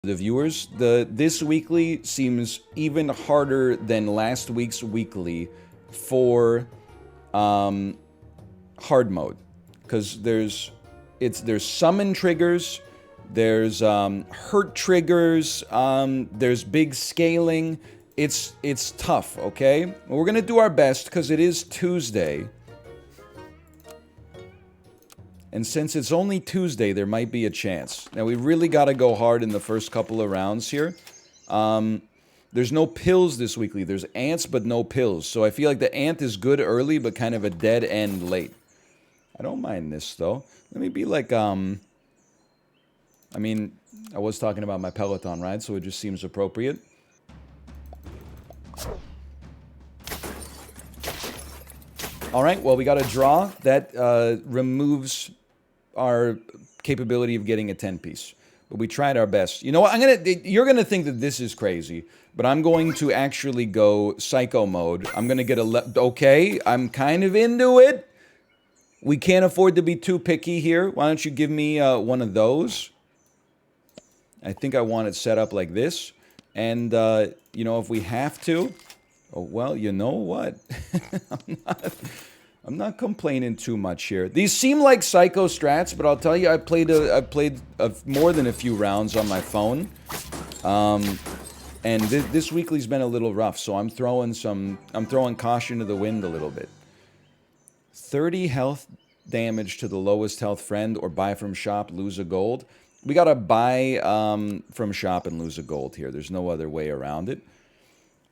the viewers. This weekly seems even harder than last week's weekly for hard mode, because there's summon triggers, there's hurt triggers, there's big scaling. It's tough, okay? We're gonna do our best because it is Tuesday. And since it's only Tuesday, there might be a chance. Now, we really got to go hard in the first couple of rounds here. There's no pills this weekly. There's ants, but no pills. So I feel like the ant is good early, but kind of a dead end late. I don't mind this, though. Let me be like, I mean, I was talking about my Peloton ride, so it just seems appropriate. All right, well, we got a draw. That removes our capability of getting a 10-piece. But we tried our best. You know what? You're gonna think that this is crazy, but I'm going to actually go psycho mode. I'm gonna get okay, I'm kind of into it. We can't afford to be too picky here. Why don't you give me one of those? I think I want it set up like this. And, you know, if we have to... Oh, well, you know what? I'm not complaining too much here. These seem like psycho strats, but I'll tell you, I played more than a few rounds on my phone. And this weekly's been a little rough, so I'm throwing caution to the wind a little bit. 30 health damage to the lowest health friend, or buy from shop, lose a gold. We gotta buy from shop and lose a gold here. There's no other way around it.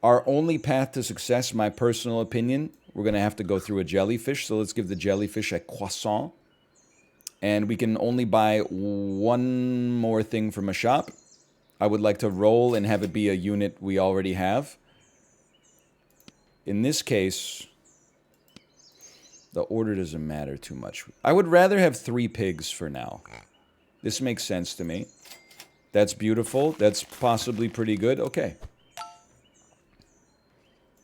Our only path to success, my personal opinion, we're going to have to go through a jellyfish. So let's give the jellyfish a croissant. And we can only buy one more thing from a shop. I would like to roll and have it be a unit we already have. In this case, the order doesn't matter too much. I would rather have 3 pigs for now. This makes sense to me. That's beautiful. That's possibly pretty good. Okay.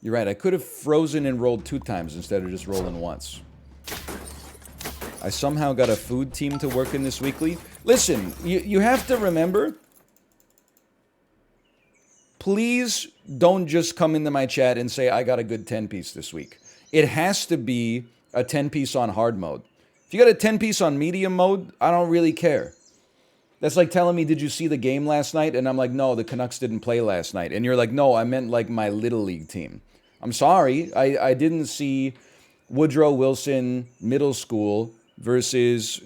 You're right, I could have frozen and rolled 2 times instead of just rolling once. I somehow got a food team to work in this weekly. Listen, you have to remember, please don't just come into my chat and say, I got a good 10-piece this week. It has to be a 10-piece on hard mode. If you got a 10-piece on medium mode, I don't really care. That's like telling me, did you see the game last night? And I'm like, no, the Canucks didn't play last night. And you're like, no, I meant like my Little League team. I'm sorry, I didn't see Woodrow Wilson Middle School versus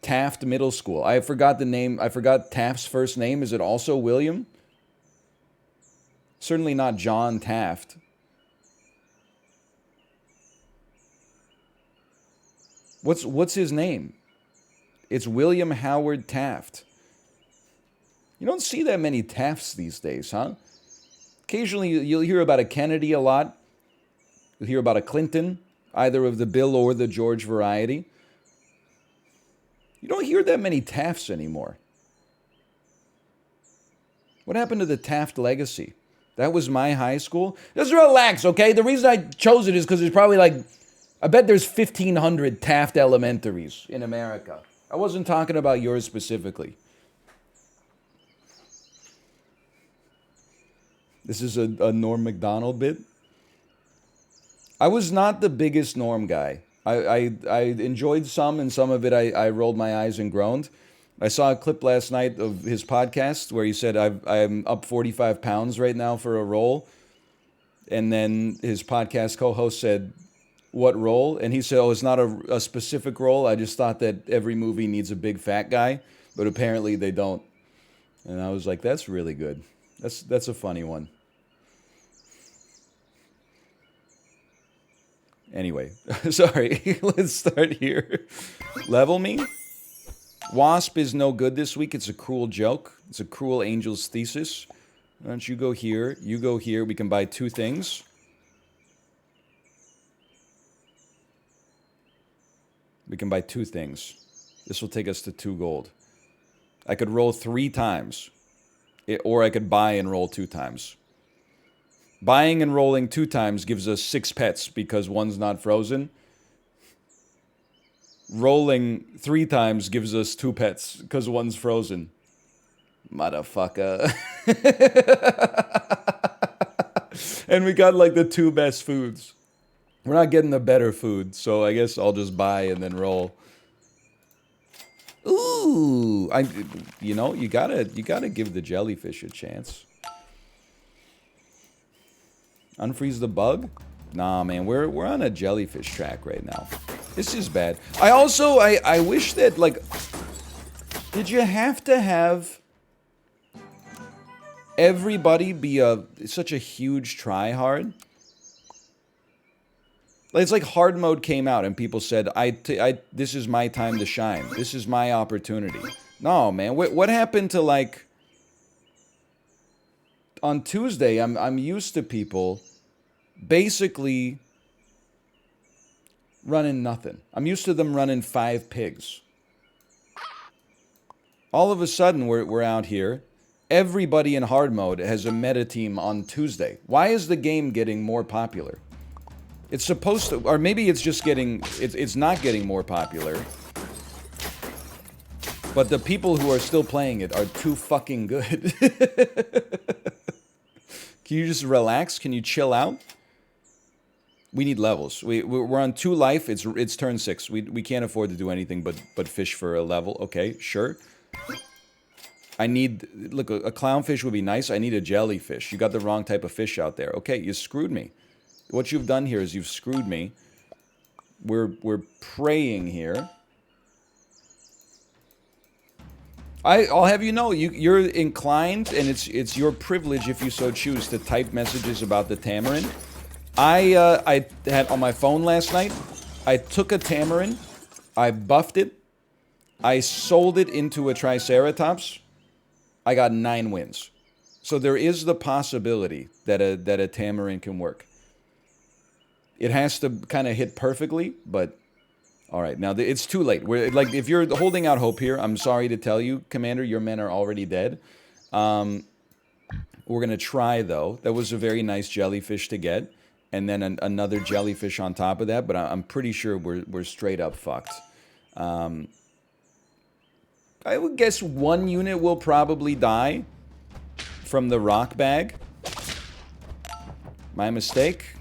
Taft Middle School. I forgot the name. I forgot Taft's first name. Is it also William? Certainly not John Taft. What's his name? It's William Howard Taft. You don't see that many Tafts these days, huh? Occasionally, you'll hear about a Kennedy a lot. You'll hear about a Clinton, either of the Bill or the George variety. You don't hear that many Tafts anymore. What happened to the Taft legacy? That was my high school. Just relax, okay? The reason I chose it is because there's probably like, I bet there's 1,500 Taft elementaries in America. I wasn't talking about yours specifically. This is a Norm Macdonald bit. I was not the biggest Norm guy. I enjoyed some, and some of it I rolled my eyes and groaned. I saw a clip last night of his podcast where he said, I'm up 45 pounds right now for a role. And then his podcast co-host said, what role? And he said, oh, it's not a specific role. I just thought that every movie needs a big fat guy, but apparently they don't. And I was like, that's really good. That's a funny one. Anyway, sorry, let's start here. Level me. Wasp is no good this week. It's a cruel joke. It's a cruel angel's thesis. Why don't you go here? You go here. We can buy 2 things. We can buy 2 things. This will take us to 2 gold. I could roll 3 times. Or I could buy and roll 2 times. Buying and rolling 2 times gives us 6 pets because one's not frozen. Rolling 3 times gives us 2 pets because one's frozen. Motherfucker. And we got like the 2 best foods. We're not getting the better food, so I guess I'll just buy and then roll. Ooh, you know, you gotta give the jellyfish a chance. Unfreeze the bug? Nah, man, we're on a jellyfish track right now. This is bad. I wish that, like, did you have to have everybody be such a huge tryhard? Like, it's like hard mode came out and people said, this is my time to shine. This is my opportunity. No, man, what happened to, like, on Tuesday, I'm used to people basically running nothing. I'm used to them running 5 pigs. All of a sudden, we're out here. Everybody in hard mode has a meta team on Tuesday. Why is the game getting more popular? It's supposed to, or maybe it's just getting, it's not getting more popular. But the people who are still playing it are too fucking good. Can you just relax? Can you chill out? We need levels. We're on 2 life. It's turn 6. We can't afford to do anything but fish for a level. Okay, sure. I need, look, a clownfish would be nice. I need a jellyfish. You got the wrong type of fish out there. Okay, you screwed me. What you've done here is you've screwed me. We're praying here. I'll have you know, you're inclined, and it's your privilege if you so choose to type messages about the tamarin. I had on my phone last night, I took a tamarin, I buffed it, I sold it into a triceratops, I got 9 wins. So there is the possibility that a tamarin can work. It has to kind of hit perfectly, but all right. Now it's too late. We're like, if you're holding out hope here, I'm sorry to tell you, Commander, your men are already dead. We're gonna try though. That was a very nice jellyfish to get, and then another jellyfish on top of that. But I'm pretty sure we're straight up fucked. I would guess 1 unit will probably die from the rock bag. My mistake.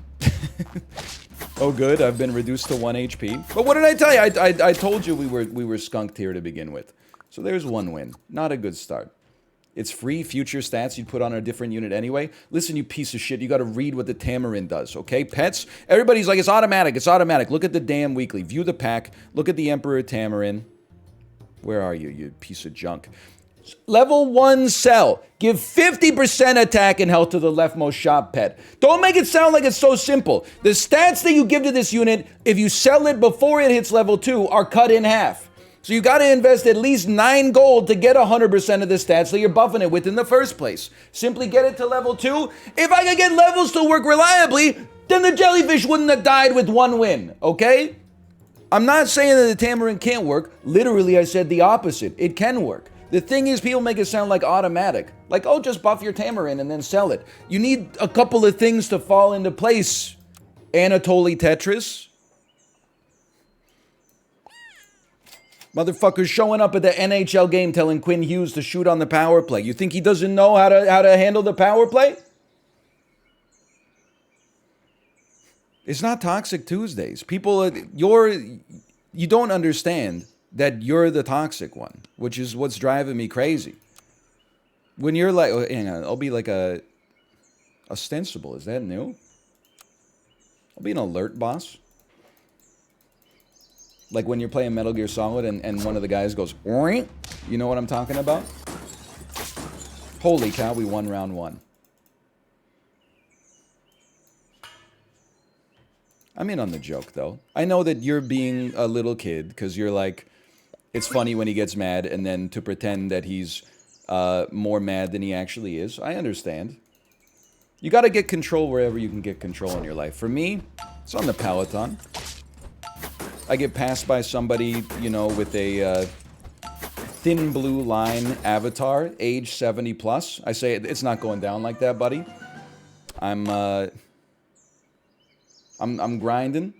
Oh, good. I've been reduced to 1 HP. But what did I tell you? I told you we were skunked here to begin with. So there's 1 win. Not a good start. It's free future stats you'd put on a different unit anyway. Listen, you piece of shit. You got to read what the tamarin does, okay? Pets. Everybody's like, it's automatic. It's automatic. Look at the damn weekly. View the pack. Look at the Emperor Tamarin. Where are you, you piece of junk? Level 1 sell. Give 50% attack and health to the leftmost shop pet. Don't make it sound like it's so simple. The stats that you give to this unit, if you sell it before it hits level 2, are cut in half. So you got to invest at least 9 gold to get 100% of the stats that you're buffing it with in the first place. Simply get it to level 2. If I could get levels to work reliably, then the jellyfish wouldn't have died with 1 win, okay? I'm not saying that the tamarin can't work. Literally, I said the opposite. It can work. The thing is, people make it sound like automatic. Like, oh, just buff your tamarin and then sell it. You need a couple of things to fall into place. Anatoly Tetris. Motherfucker's showing up at the NHL game telling Quinn Hughes to shoot on the power play. You think he doesn't know how to handle the power play? It's not Toxic Tuesdays. People, you don't understand that you're the toxic one, which is what's driving me crazy. When you're like, oh, hang on, I'll be like a ostensible. Is that new? I'll be an alert boss. Like when you're playing Metal Gear Solid and one of the guys goes, Oink. You know what I'm talking about? Holy cow, we won round 1. I'm in on the joke, though. I know that you're being a little kid, because you're like, it's funny when he gets mad, and then to pretend that he's more mad than he actually is. I understand. You got to get control wherever you can get control in your life. For me, it's on the Peloton. I get passed by somebody, you know, with a thin blue line avatar, age 70 plus. I say, it's not going down like that, buddy. I'm grinding.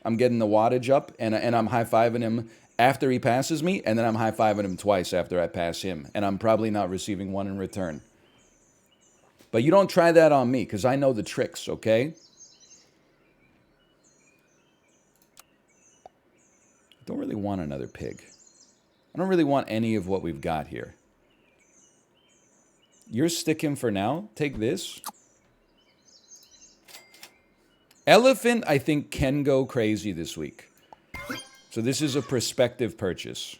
I'm getting the wattage up, and I'm high-fiving him after he passes me, and then I'm high-fiving him twice after I pass him, and I'm probably not receiving one in return. But you don't try that on me, because I know the tricks, okay? I don't really want another pig. I don't really want any of what we've got here. You're sticking for now. Take this. Elephant, I think, can go crazy this week. So this is a prospective purchase.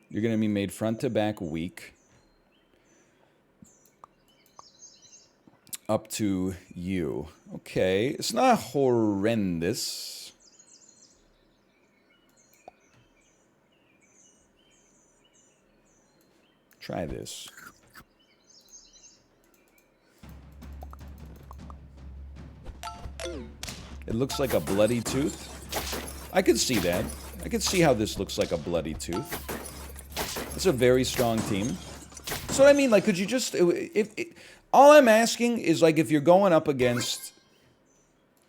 You're going to be made front to back weak. Up to you. Okay, it's not horrendous. Try this. It looks like a bloody tooth. I could see that. I could see how this looks like a bloody tooth. It's a very strong team. So I mean, like, could you just... all I'm asking is, like, if you're going up against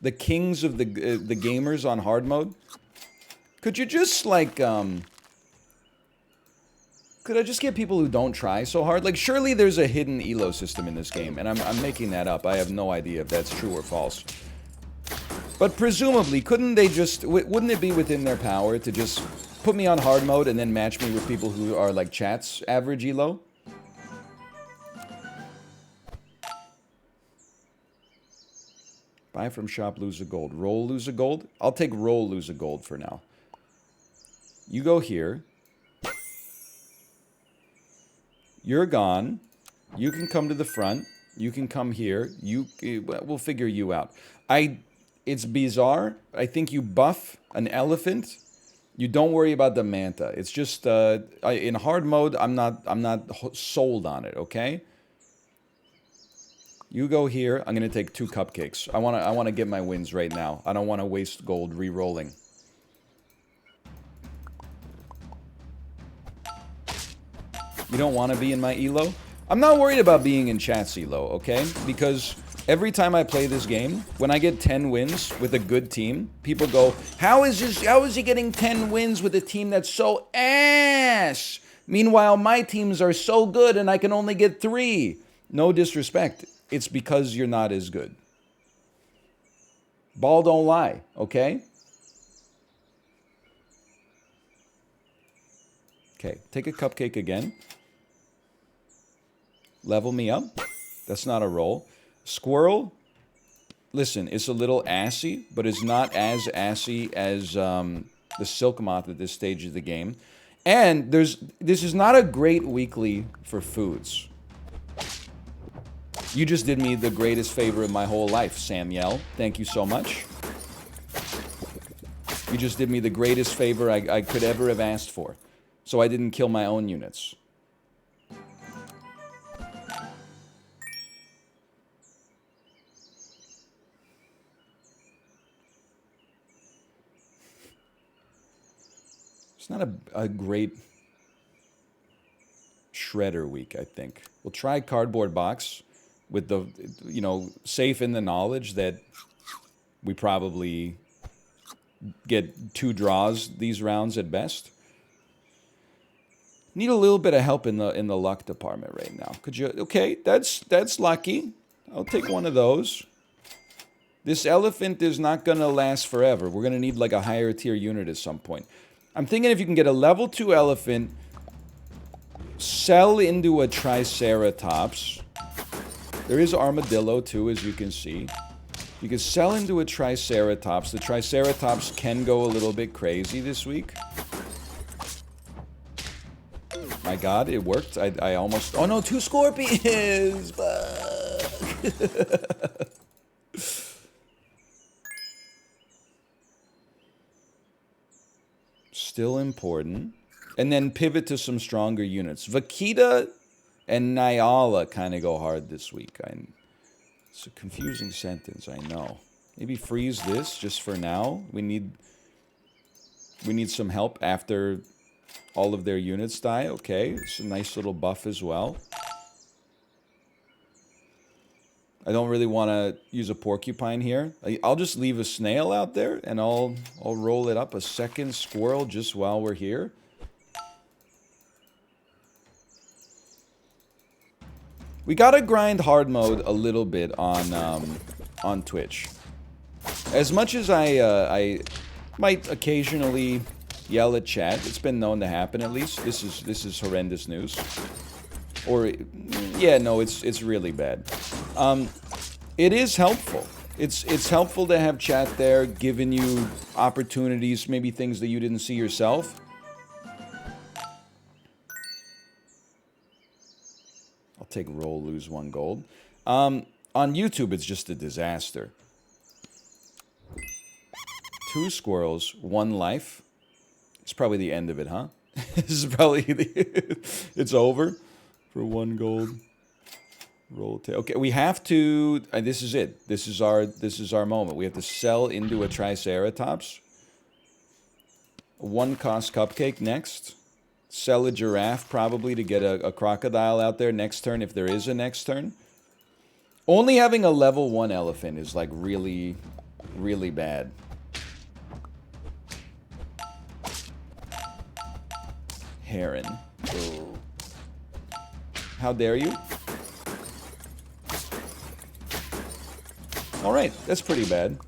the kings of the gamers on hard mode, could you just, like, could I just get people who don't try so hard? Like, surely there's a hidden elo system in this game, and I'm making that up. I have no idea if that's true or false. But presumably, couldn't they just... wouldn't it be within their power to just put me on hard mode and then match me with people who are, like, chat's average elo? Buy from shop, lose a gold. Roll, lose a gold? I'll take roll, lose a gold for now. You go here. You're gone. You can come to the front. You can come here. We'll figure you out. It's bizarre. I think you buff an elephant. You don't worry about the manta. It's just in hard mode. I'm not sold on it. Okay. You go here. I'm gonna take 2 cupcakes. I wanna get my wins right now. I don't want to waste gold re-rolling. You don't want to be in my elo? I'm not worried about being in chat's elo, okay? Because every time I play this game, when I get 10 wins with a good team, people go, how is he getting 10 wins with a team that's so ass? Meanwhile, my teams are so good and I can only get 3. No disrespect. It's because you're not as good. Ball don't lie, okay? Okay, take a cupcake again. Level me up. That's not a roll. Squirrel. Listen, it's a little assy, but it's not as assy as the silk moth at this stage of the game. And this is not a great weekly for foods. You just did me the greatest favor of my whole life, Samuel. Thank you so much. You just did me the greatest favor I could ever have asked for. So I didn't kill my own units. It's not a great shredder week, I think. We'll try cardboard box with the, safe in the knowledge that we probably get 2 draws these rounds at best. Need a little bit of help in the luck department right now. Could you? Okay, that's lucky. I'll take one of those. This elephant is not gonna last forever. We're gonna need like a higher tier unit at some point. I'm thinking if you can get a level 2 elephant, sell into a triceratops. There is armadillo too, as you can see. You can sell into a triceratops. The triceratops can go a little bit crazy this week. My god, it worked. I almost... Oh no, 2 scorpions! Still important. And then pivot to some stronger units. Vaquita and Nyala kind of go hard this week. It's a confusing sentence, I know. Maybe freeze this just for now. We need some help after all of their units die. Okay, it's a nice little buff as well. I don't really want to use a porcupine here. I'll just leave a snail out there, and I'll roll it up a second squirrel just while we're here. We gotta grind hard mode a little bit on Twitch. As much as I might occasionally yell at chat, it's been known to happen at least. This is horrendous news. Or, yeah, no, it's really bad. It is helpful. It's helpful to have chat there, giving you opportunities, maybe things that you didn't see yourself. I'll take roll, lose 1 gold. On YouTube, it's just a disaster. 2 squirrels, 1 life. It's probably the end of it, huh? This is probably it's over for 1 gold. Roll tail. Okay, we have to. This is it. This is our moment. We have to sell into a Triceratops. 1 cost cupcake next. Sell a giraffe probably to get a crocodile out there next turn if there is a next turn. Only having a level 1 elephant is like really, really bad. Heron. Oh. How dare you? Alright, that's pretty bad.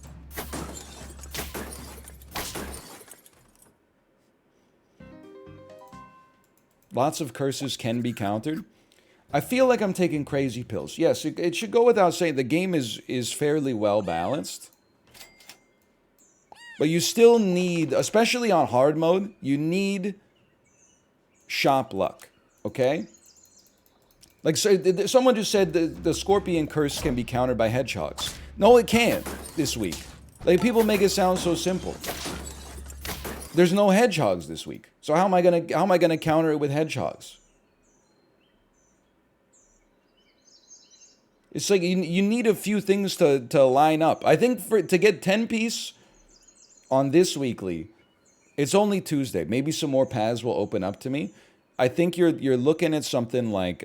Lots of curses can be countered. I feel like I'm taking crazy pills. Yes, it should go without saying the game is fairly well balanced. But you still need, especially on hard mode, you need shop luck, okay? Like, so, someone just said the scorpion curse can be countered by hedgehogs. No, it can't this week. Like, people make it sound so simple. There's no hedgehogs this week. So how am I gonna counter it with hedgehogs? It's like you need a few things to line up. I think to get 10 piece on this weekly, it's only Tuesday. Maybe some more paths will open up to me. I think you're looking at something like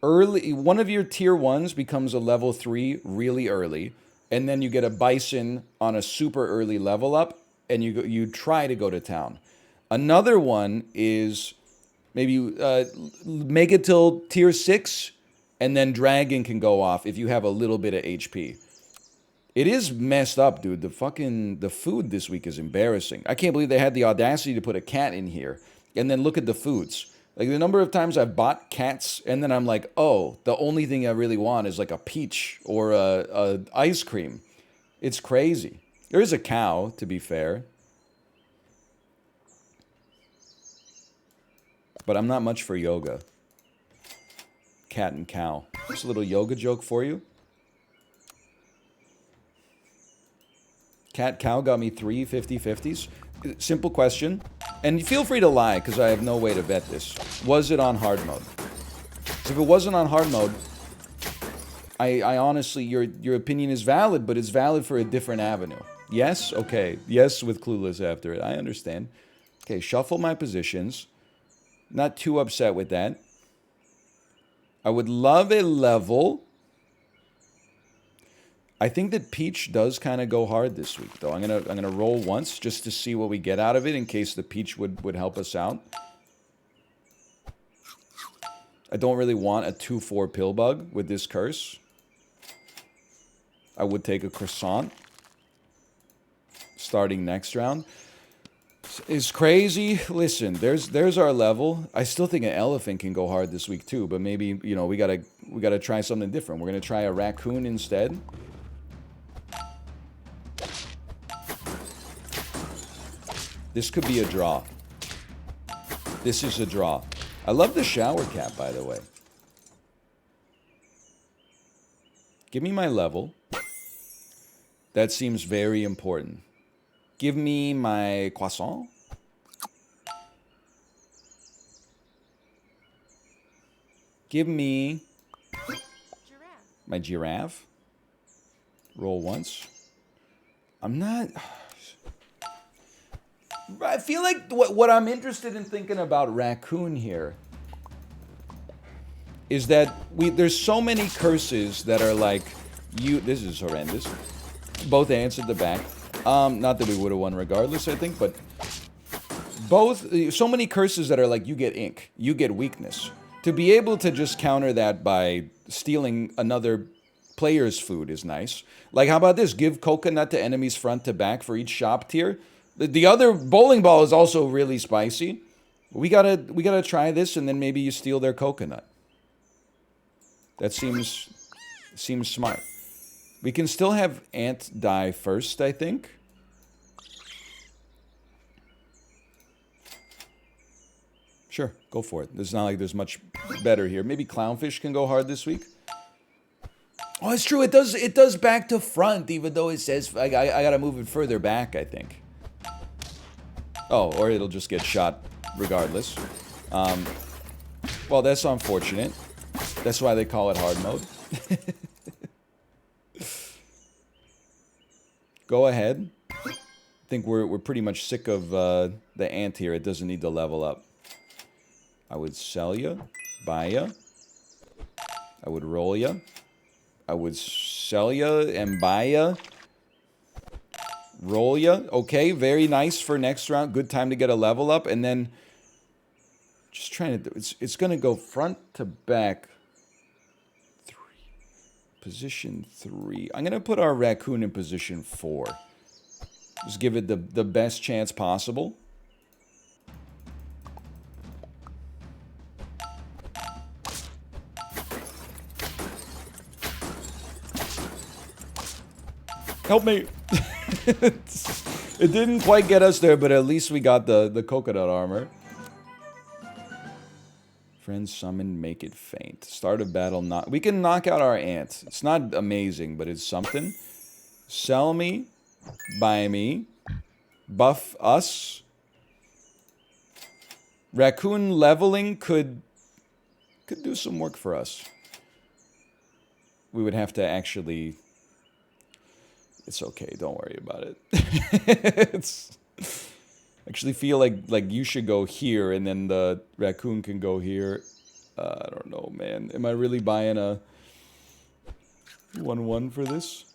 early. One of your tier 1s becomes a level 3 really early, and then you get a bison on a super early level up, and you try to go to town. Another one is maybe make it till tier 6, and then dragon can go off if you have a little bit of HP. It is messed up, dude. The food this week is embarrassing. I can't believe they had the audacity to put a cat in here. And then look at the foods. Like, the number of times I've bought cats, and then I'm like, oh, the only thing I really want is like a peach or a ice cream. It's crazy. There is a cow, to be fair. But I'm not much for yoga. Cat and cow. Just a little yoga joke for you. Cat, cow got me 3 50-50s. Simple question. And feel free to lie, because I have no way to vet this. Was it on hard mode? If it wasn't on hard mode, I honestly, your opinion is valid, but it's valid for a different avenue. Yes? Okay. Yes with clueless after it. I understand. Okay, shuffle my positions. Not too upset with that. I would love a level. I think that Peach does kind of go hard this week, though. I'm gonna roll once just to see what we get out of it in case the Peach would help us out. I don't really want a 2/4 pill bug with this curse. I would take a croissant starting next round. It's crazy. Listen, there's our level. I still think an elephant can go hard this week too, but maybe, you know, we gotta try something different. We're gonna try a raccoon instead. This could be a draw. This is a draw. I love the shower cap, by the way. Give me my level. That seems very important. Give me my croissant. Give me my giraffe. Roll once. I'm not... I feel like what I'm interested in thinking about raccoon here is that there's so many curses that are like, this is horrendous. Both ants at the back. Not that we would have won regardless, I think, but so many curses that are like, you get ink, you get weakness. To be able to just counter that by stealing another player's food is nice. Like, how about this? Give coconut to enemies front to back for each shop tier. The other bowling ball is also really spicy. We gotta try this, and then maybe you steal their coconut. That seems smart. We can still have ant die first, I think. Sure, go for it. It's not like there's much better here. Maybe clownfish can go hard this week. Oh, it's true. It does back to front, even though it says I gotta move it further back, I think. Oh, or it'll just get shot regardless. Well, that's unfortunate. That's why they call it hard mode. Go ahead. I think we're pretty much sick of the ant here. It doesn't need to level up. I would sell ya, buy ya. I would roll ya. I would sell ya and buy ya. Roll ya. Okay, very nice for next round. Good time to get a level up. And then just trying to do it's gonna go front to back. 3. Position 3. I'm gonna put our raccoon in position 4. Just give it the best chance possible. Help me. It didn't quite get us there, but at least we got the coconut armor. Friends summon, make it faint. Start of battle, we can knock out our ant. It's not amazing, but it's something. Sell me, buy me, buff us. Raccoon leveling could do some work for us. We would have to actually... It's okay, don't worry about it. Actually feel like you should go here, and then the raccoon can go here. I don't know, man. Am I really buying a 1-1 for this?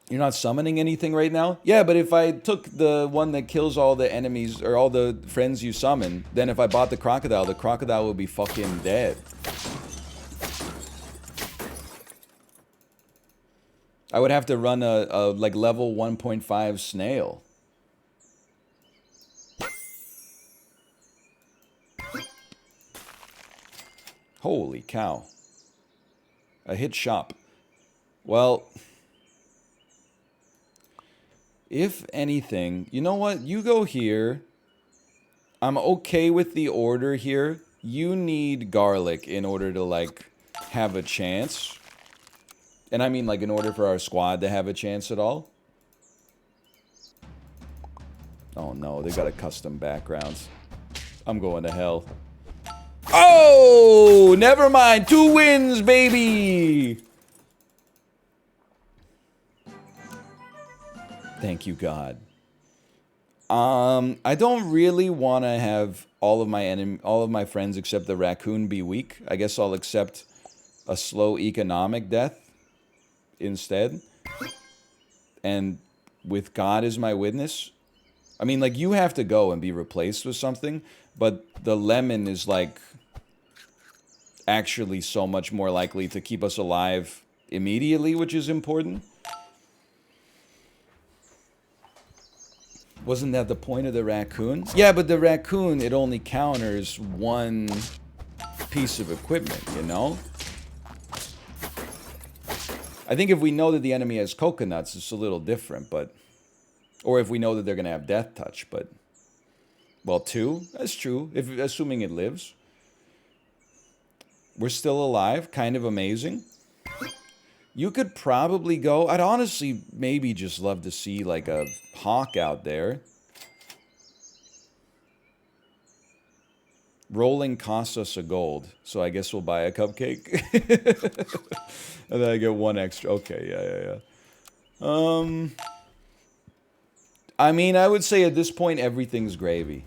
You're not summoning anything right now? Yeah, but if I took the one that kills all the enemies, or all the friends you summon, then if I bought the crocodile would be fucking dead. I would have to run a like level 1.5 snail. Holy cow. A hit shop. Well, if anything, you know what? You go here. I'm okay with the order here. You need garlic in order to, like, have a chance. And I mean, like, in order for our squad to have a chance at all. Oh, no. They got a custom background. I'm going to hell. Oh! Never mind. 2 wins, baby! Thank you, God. I don't really want to have all of my friends except the raccoon be weak. I guess I'll accept a slow economic death instead. And with God as my witness, I mean, like, you have to go and be replaced with something, but the lemon is, like, actually so much more likely to keep us alive immediately, which is important. Wasn't that the point of the raccoon? Yeah, but the raccoon, it only counters one piece of equipment, you know? I think if we know that the enemy has coconuts, it's a little different, but... Or if we know that they're going to have death touch, but... Well, 2? That's true, assuming it lives. We're still alive, kind of amazing. You could probably go... I'd honestly maybe just love to see, like, a hawk out there. Rolling costs us a gold, so I guess we'll buy a cupcake. And then I get 1 extra. Okay, yeah. I mean, I would say at this point, everything's gravy.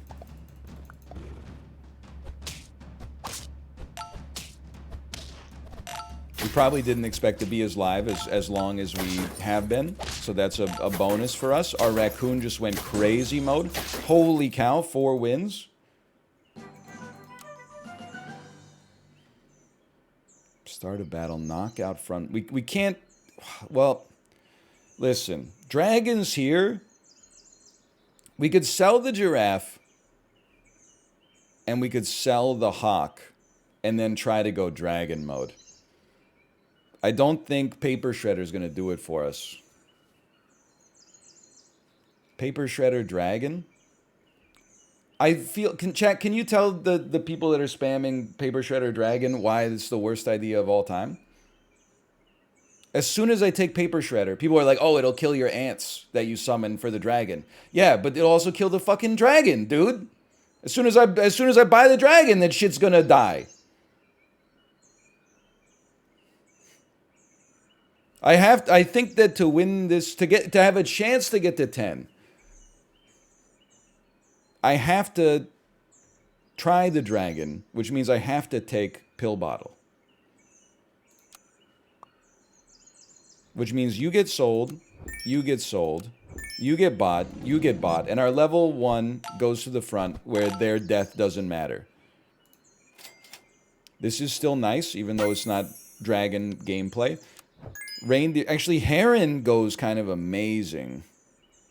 We probably didn't expect to be as live as long as we have been, so that's a bonus for us. Our raccoon just went crazy mode. Holy cow, 4 wins. Start a battle, knock out front. We can't... Well, listen. Dragons here. We could sell the giraffe. And we could sell the hawk. And then try to go dragon mode. I don't think Paper Shredder is going to do it for us. Paper Shredder dragon? I feel... Chat, can you tell the people that are spamming Paper Shredder dragon why it's the worst idea of all time? As soon as I take Paper Shredder, people are like, oh, it'll kill your ants that you summon for the dragon. Yeah, but it'll also kill the fucking dragon, dude. As soon as I buy the dragon, that shit's gonna die. I think that to win this, to have a chance to get to 10, I have to try the dragon, which means I have to take pill bottle. Which means you get sold, you get sold, you get bought, and our level 1 goes to the front where their death doesn't matter. This is still nice, even though it's not dragon gameplay. Reindeer, actually, heron goes kind of amazing.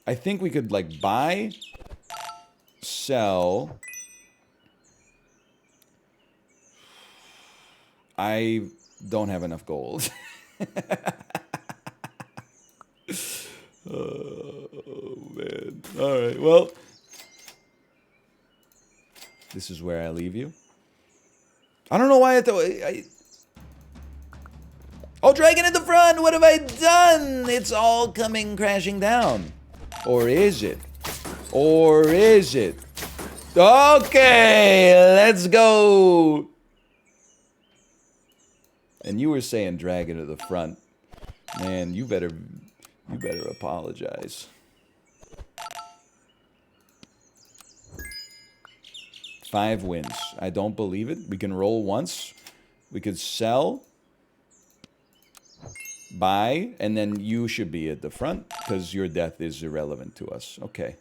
I think we could, like, buy, sell. I don't have enough gold. Oh, man. Alright, well. This is where I leave you. I don't know why I thought... Oh, dragon at the front! What have I done? It's all coming crashing down. Or is it? Or is it? Okay, let's go! And you were saying dragon at the front. Man, you better apologize. 5 wins. I don't believe it. We can roll once. We could sell. Buy. And then you should be at the front. Because your death is irrelevant to us. Okay.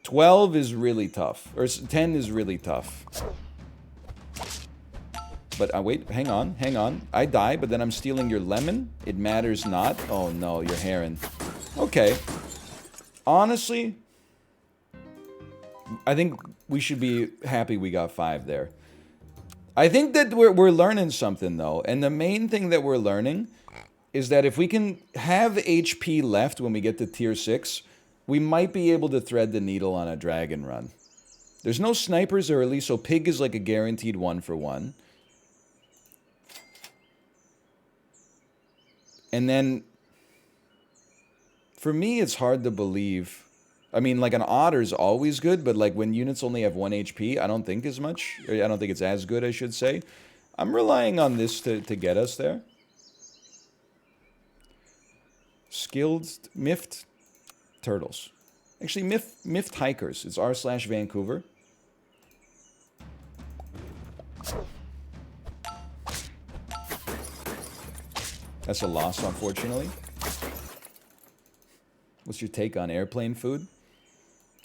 12 is really tough. Or 10 is really tough. But wait, hang on. I die, but then I'm stealing your lemon. It matters not. Oh no, your heron. Okay. Honestly, I think we should be happy we got 5 there. I think that we're learning something though, and the main thing that we're learning is that if we can have HP left when we get to tier 6, we might be able to thread the needle on a dragon run. There's no snipers early, so pig is like a guaranteed 1-for-1. And then, for me, it's hard to believe. I mean, like, an otter's always good, but, like, when units only have 1 HP, I don't think as much. Or I don't think it's as good, I should say. I'm relying on this to get us there. Skilled, miffed turtles. Actually, miffed hikers. It's r/Vancouver. That's a loss, unfortunately. What's your take on airplane food?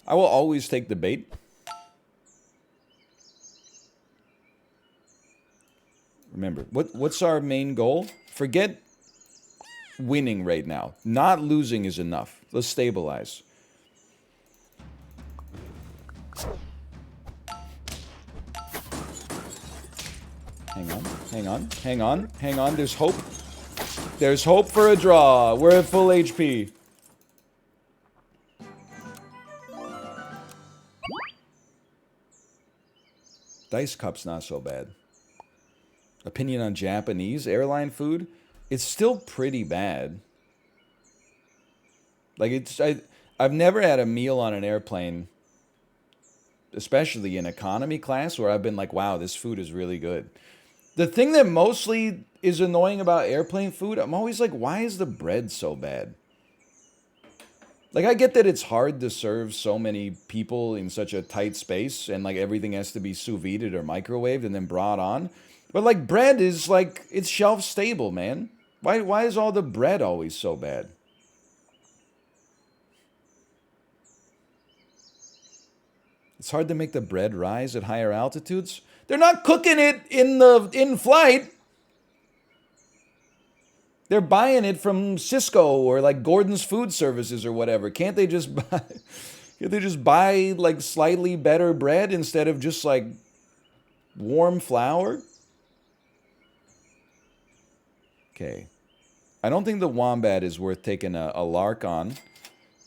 I will always take the bait. Remember, what's our main goal? Forget winning right now. Not losing is enough. Let's stabilize. Hang on. There's hope. There's hope for a draw. We're at full HP. Dice Cup's not so bad. Opinion on Japanese airline food? It's still pretty bad. Like, I've never had a meal on an airplane, especially in economy class, where I've been like, wow, this food is really good. The thing that mostly is annoying about airplane food, I'm always like, why is the bread so bad? Like, I get that it's hard to serve so many people in such a tight space, and like everything has to be sous vide'd or microwaved and then brought on. But like bread is like it's shelf stable, man. Why is all the bread always so bad? It's hard to make the bread rise at higher altitudes. They're not cooking it in flight. They're buying it from Cisco or like Gordon's Food Services or whatever. Can't they just buy can't they just buy like slightly better bread instead of just like warm flour? Okay. I don't think the wombat is worth taking a lark on.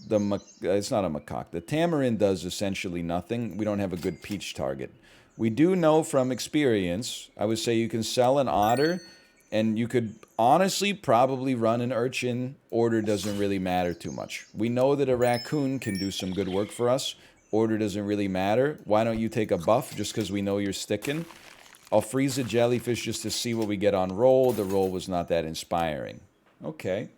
It's not a macaque. The tamarin does essentially nothing. We don't have a good peach target. We do know from experience, I would say you can sell an otter, and you could honestly probably run an urchin. Order doesn't really matter too much. We know that a raccoon can do some good work for us. Order doesn't really matter. Why don't you take a buff just because we know you're sticking? I'll freeze a jellyfish just to see what we get on roll. The roll was not that inspiring. Okay.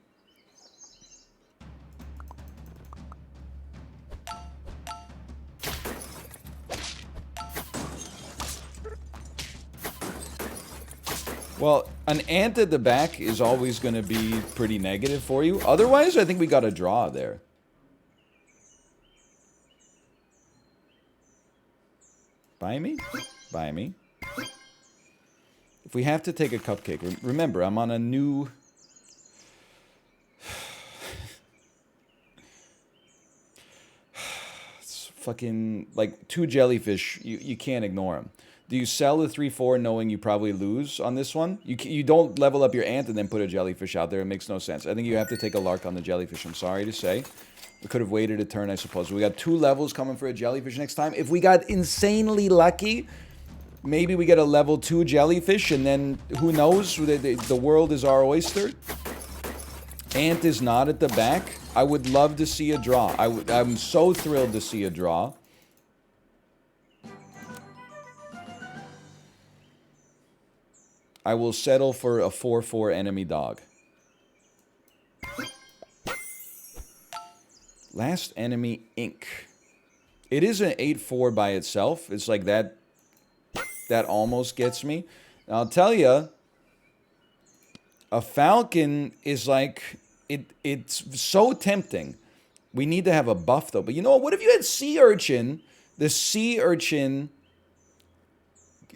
Well, an ant at the back is always going to be pretty negative for you. Otherwise, I think we got a draw there. Buy me? Buy me. If we have to take a cupcake, remember, I'm on a new... It's fucking, like, 2 jellyfish, you can't ignore them. Do you sell the 3-4 knowing you probably lose on this one? You don't level up your ant and then put a jellyfish out there. It makes no sense. I think you have to take a lark on the jellyfish. I'm sorry to say. We could have waited a turn, I suppose. We got 2 levels coming for a jellyfish next time. If we got insanely lucky, maybe we get a level 2 jellyfish, and then who knows? The world is our oyster. Ant is not at the back. I would love to see a draw. I'm so thrilled to see a draw. I will settle for a 4-4 enemy dog. Last enemy, ink. It is an 8-4 by itself. It's like that. That almost gets me. And I'll tell you, a falcon is like, it's so tempting. We need to have a buff though. But you know what? What if you had sea urchin? The sea urchin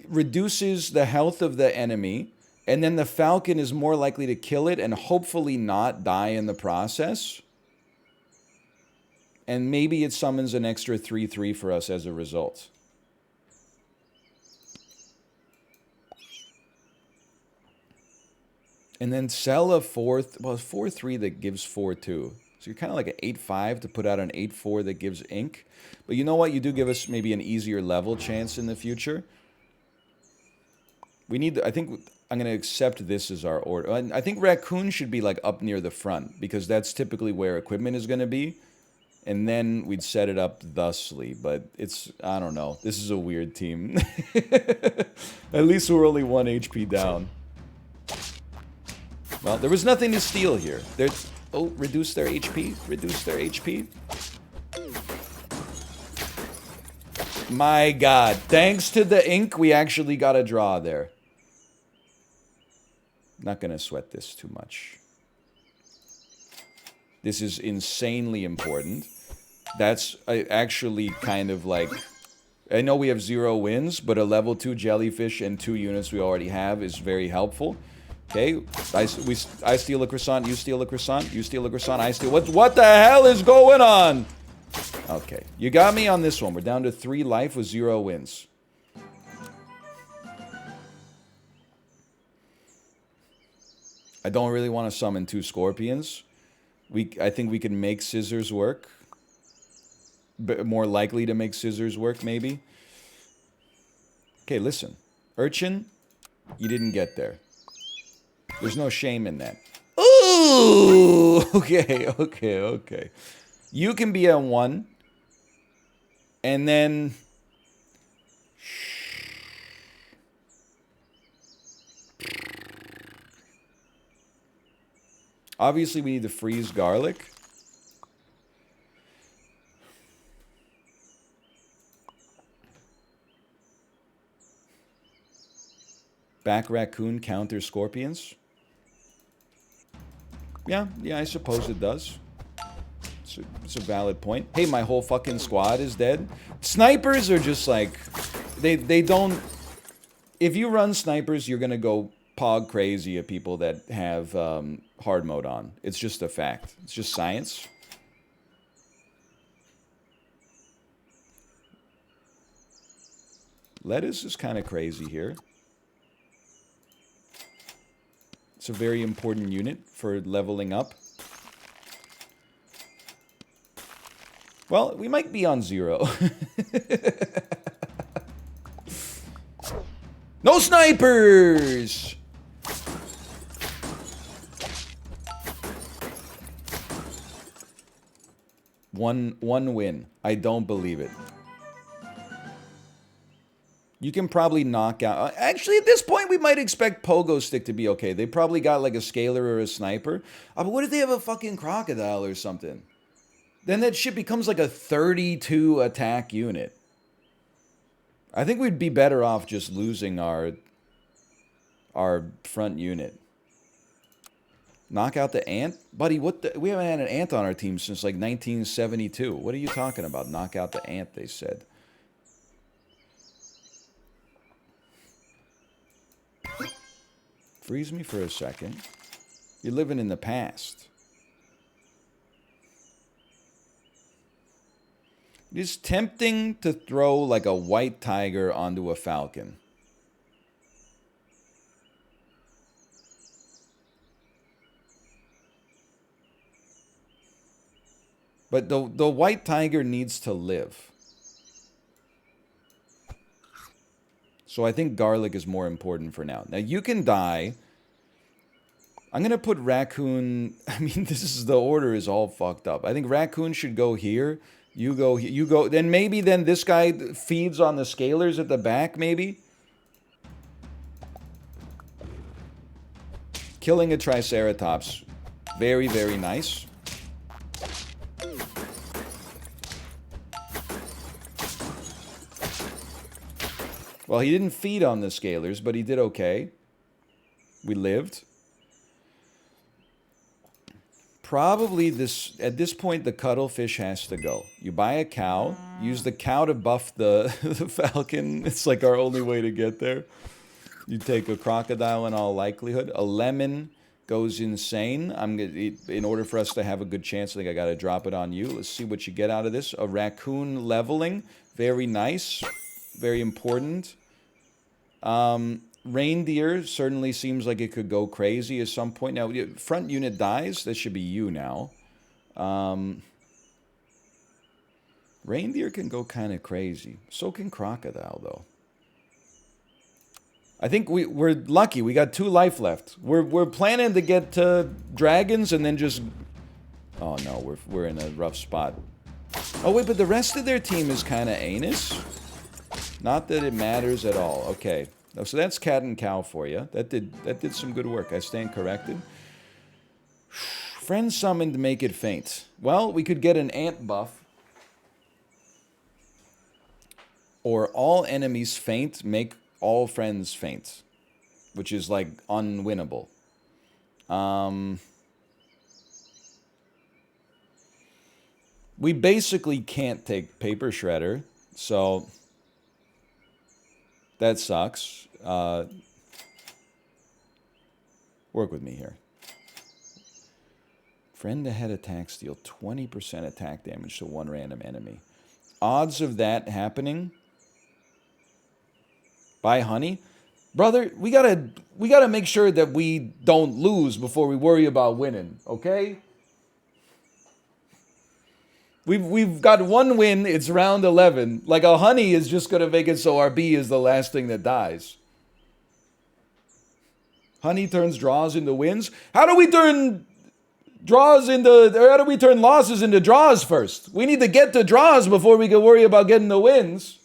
reduces the health of the enemy, and then the falcon is more likely to kill it and hopefully not die in the process. And maybe it summons an extra 3-3 for us as a result. And then sell a 4-3 that gives 4-2. So you're kind of like an 8-5 to put out an 8-4 that gives ink. But you know what? You do give us maybe an easier level chance in the future. We need, I think I'm going to accept this as our order. I think raccoon should be like up near the front because that's typically where equipment is going to be. And then we'd set it up thusly, but it's, I don't know. This is a weird team. At least we're only 1 HP down. Well, there was nothing to steal here. Oh, reduce their HP. Reduce their HP. My God. Thanks to the ink, we actually got a draw there. Not going to sweat this too much. This is insanely important. That's actually kind of like... I know we have 0 wins, but a level 2 jellyfish and 2 units we already have is very helpful. Okay, I steal a croissant, you steal a croissant, you steal a croissant, I steal... What the hell is going on? Okay, you got me on this one. We're down to 3 life with 0 wins. I don't really want to summon 2 scorpions. I think we can make scissors work. But more likely to make scissors work, maybe. Okay, listen. Urchin, you didn't get there. There's no shame in that. Ooh! Okay. You can be a 1. And then... Obviously, we need to freeze garlic. Back raccoon, counter scorpions. Yeah, I suppose it does. It's a valid point. Hey, my whole fucking squad is dead. Snipers are just like... They don't... If you run snipers, you're gonna go pog crazy at people that have hard mode on. It's just a fact. It's just science. Lettuce is kind of crazy here. It's a very important unit for leveling up. Well, we might be on 0. No snipers! One win. I don't believe it. You can probably knock out... Actually, at this point, we might expect Pogo Stick to be okay. They probably got like a scaler or a sniper. But what if they have a fucking crocodile or something? Then that shit becomes like a 32 attack unit. I think we'd be better off just losing our front unit. Knock out the ant? Buddy, what the... We haven't had an ant on our team since like 1972. What are you talking about? Knock out the ant, they said. Freeze me for a second. You're living in the past. It's tempting to throw like a white tiger onto a falcon. But the white tiger needs to live. So I think garlic is more important for now. Now you can die. I'm going to put raccoon... I mean, the order is all fucked up. I think raccoon should go here. You go... Then maybe then this guy feeds on the scalers at the back, maybe? Killing a triceratops. Very, very nice. Well, he didn't feed on the scalers, but he did okay. We lived. Probably this... At this point, the cuttlefish has to go. You buy a cow. Use the cow to buff the, the falcon. It's like our only way to get there. You take a crocodile in all likelihood. A lemon goes insane. In order for us to have a good chance, I think I got to drop it on you. Let's see what you get out of this. A raccoon leveling. Very nice. Very important. Reindeer certainly seems like it could go crazy at some point. Now, front unit dies. That should be you now. Reindeer can go kind of crazy. So can crocodile, though. I think we're lucky. We got 2 life left. We're planning to get to dragons and then just... Oh, no. We're in a rough spot. Oh, wait, but the rest of their team is kind of anus. Not that it matters at all. Okay. So that's cat and cow for you. That did some good work. I stand corrected. Friend summoned, make it faint. Well, we could get an ant buff. Or all enemies faint, make all friends faint. Which is like unwinnable. We basically can't take paper shredder. So... That sucks. Work with me here. Friend ahead attacks deal 20% attack damage to one random enemy. Odds of that happening? Buy honey? Brother, we gotta make sure that we don't lose before we worry about winning, okay? We've got 1 win, it's round 11. Like, a honey is just going to make it so our bee is the last thing that dies. Honey turns draws into wins. How do we turn losses into draws first? We need to get to draws before we can worry about getting the wins.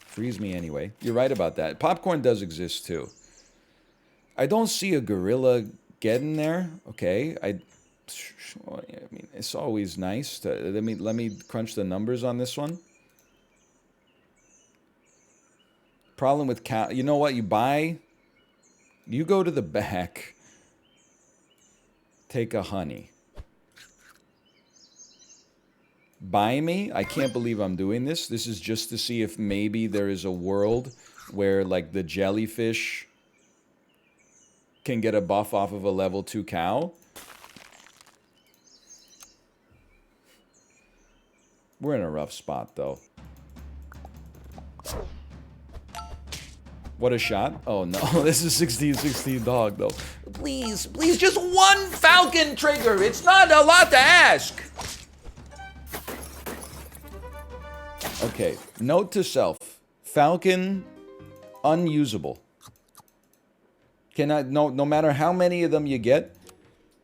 Freeze me anyway. You're right about that. Popcorn does exist too. I don't see a gorilla getting there. Okay. I mean, it's always nice to let me crunch the numbers on this one. Problem with cow. You know what? You go to the back. Take a honey. Buy me? I can't believe I'm doing this. This is just to see if maybe there is a world where, like, the jellyfish can get a buff off of a level 2 cow. We're in a rough spot, though. What a shot. Oh, no. This is 16-16 dog, though. Please, please, just one falcon trigger. It's not a lot to ask. Okay, note to self. Falcon, unusable. No matter how many of them you get,